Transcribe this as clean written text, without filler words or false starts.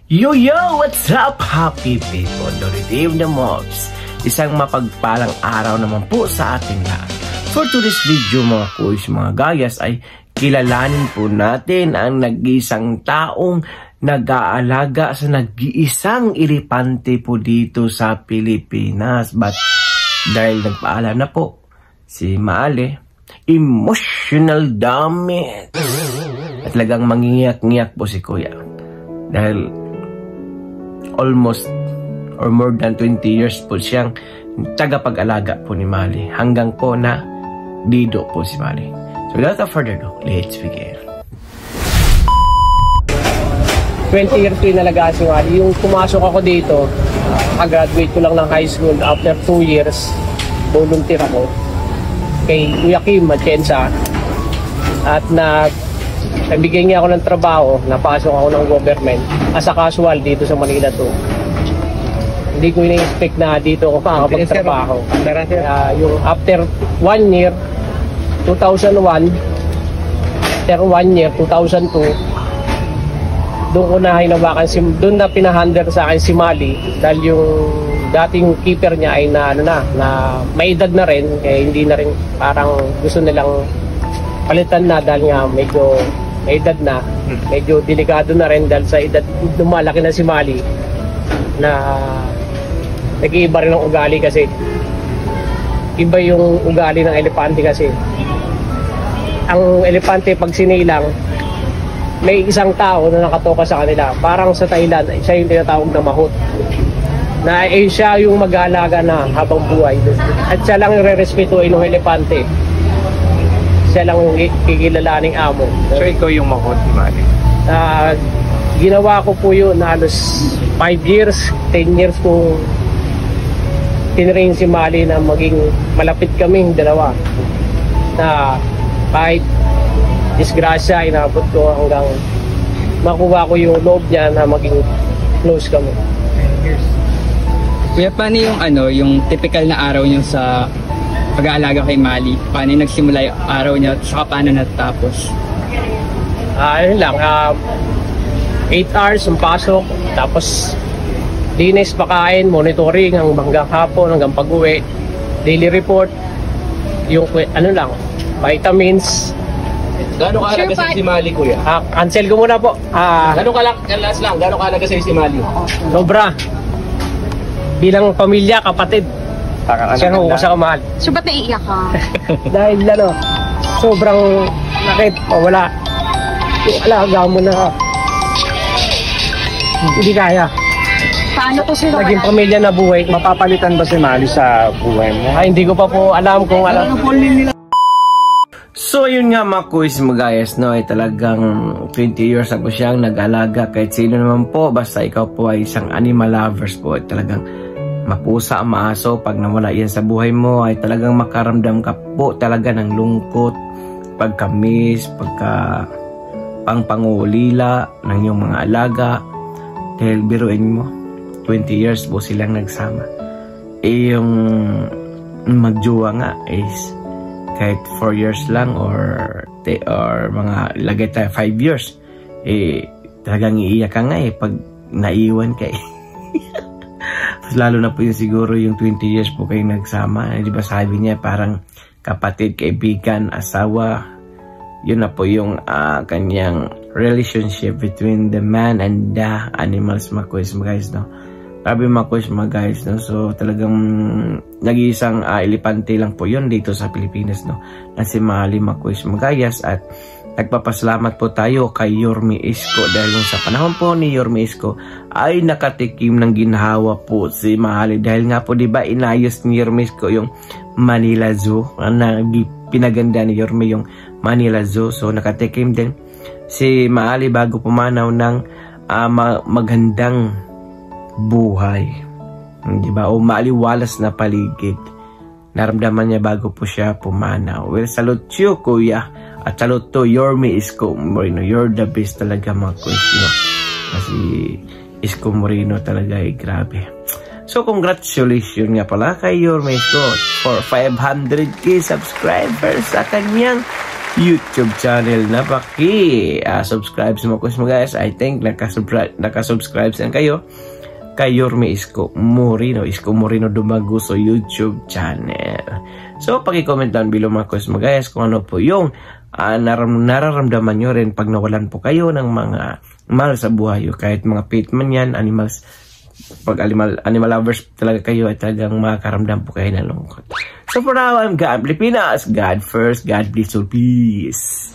Yo! What's up, happy people? Doritive the Mobs. Isang mapagpalang araw naman po sa ating lahat. For today's video mga kuys, mga gayas, ay kilalanin po natin ang nag-iisang taong nag-aalaga sa nag-iisang elepante po dito sa Pilipinas. But dahil nagpaalam na po si Maali, emotional damage. At talagang mangiyak-ngiyak po si Kuya. Dahil almost or more than 20 years po siyang tagapag-alaga po ni Maali. Hanggang po na dido po si Maali. So without further ado, let's begin. 20 years ko yung nalagaan si Maali. Yung pumasok ako dito, graduate ko lang ng high school. After 2 years, volunteer ako kay Kuya Kim Matienza. At nagbigay niya ako ng trabaho, napasok ako ng government as a casual dito sa Manila 2. Hindi ko ina-expect na dito ako makakapagtrabaho. Yung after 1 year, 2001, after 1 year, 2002, doon ko na hinawakan, doon na pinahandle sa akin si Maali dahil yung dating keeper niya ay na may edad na rin, kaya hindi na rin parang gusto nilang palitan na dahil nga medyo may edad na, medyo delikado na rin dahil sa edad, lumalaki na si Maali na nag-iiba rin ang ugali kasi iba yung ugali ng elepante kasi ang elepante pag sinilang may isang tao na nakatoka sa kanila, parang sa Thailand siya yung tinatawag na mahot na siya yung mag-aalaga na habang buhay at siya lang yung re-respetuin ng elepante, siya lang yung kikilalaning amo. So ikaw yung mahot ni Maali? Ginawa ko po yun na halos 5 years, 10 years kung tinrain si Maali na maging malapit kaming dalawa na kahit disgrasya inabot ko hanggang makuha ko yung loob niya na maging close kami. 10 years. Kuya, paano yung yung typical na araw niyo sa pag-aalaga kay Maali? Paano nagsimula yung araw niya at saka paano natapos? Ayun lang, 8 hours ang pasok, tapos dinis, pakain, monitoring hanggang hapon, hanggang pag-uwi, daily report, yung vitamins. Gano'ng kaalaga sa si Maali, Kuya? Cancel ko muna po. Gano'ng kaalaga sa si Maali? Sobra. Bilang pamilya, kapatid. Siya ko sa kamahal. So ba't naiiyak ka? Dahil sobrang nakit, wala. Yung alaga mo na hindi kaya. Paano to sila? Naging pamilya na buhay. Mapapalitan ba si Maali sa buhay mo? Hindi ko pa po alam kung alam. So yun nga mga kuys, mga gayas, no, ay talagang 20 years ako siyang nag-alaga kahit sino naman po, basta ikaw po ay isang animal lovers po, ay talagang mapusa, maaso, pag nawala yan sa buhay mo ay talagang makaramdam ka po talaga ng lungkot, pagka-miss, pangpangulila ng iyong mga alaga. Dahil biruin mo, 20 years po silang nagsama. Yung magjowa nga is kahit 4 years lang or mga lagay tayo 5 years, talagang iiyak ka nga pag naiwan ka Lalo na po yung siguro yung 20 years po kayong nagsama. Di ba sabi niya parang kapatid, kaibigan, asawa. Yun na po yung kanyang relationship between the man and the animals, mga kuys, mga guys, no? Grabe mga kuys, mga guys, no? So talagang nag-iisang elepante lang po yun dito sa Pilipinas, no? Na si Maali, mga kuys, mga guys. At nagpapasalamat po tayo kay Yorme Isko dahil sa panahon po ni Yorme Isko ay nakatikim ng ginhawa po si Maali. Dahil nga po, di ba, inayos ni Yorme Isko yung Manila Zoo, na pinaganda ni Yorme yung Manila Zoo. So nakatikim din si Maali bago pumanaw ng magandang buhay, di ba, o maaliwalas na paligid. Naramdaman niya bago po siya pumanaw. Well, salute you, Kuya, at salute to Yorme Isko Moreno. You're the best talaga, mga kuys, no? Kasi Isko Moreno talaga ay grabe. So congratulations nga pala kay Yorme Isko for 500k subscribers sa kanyang YouTube channel na subscribe sa mga guys. I think nakasubscribe na kayo kay Yorme Isko Moreno Dumaguso YouTube channel. So paki-comment down below mga guys kung ano po yung nararamdaman nyo rin pag nawalan po kayo ng mga mahal sa buhay, kahit mga pet man yan, animals. Pag animal lovers talaga kayo, ay talagang makakaramdam po kayo ng lungkot. So for now, I'm God Pilipinas. God first, God bless all, peace.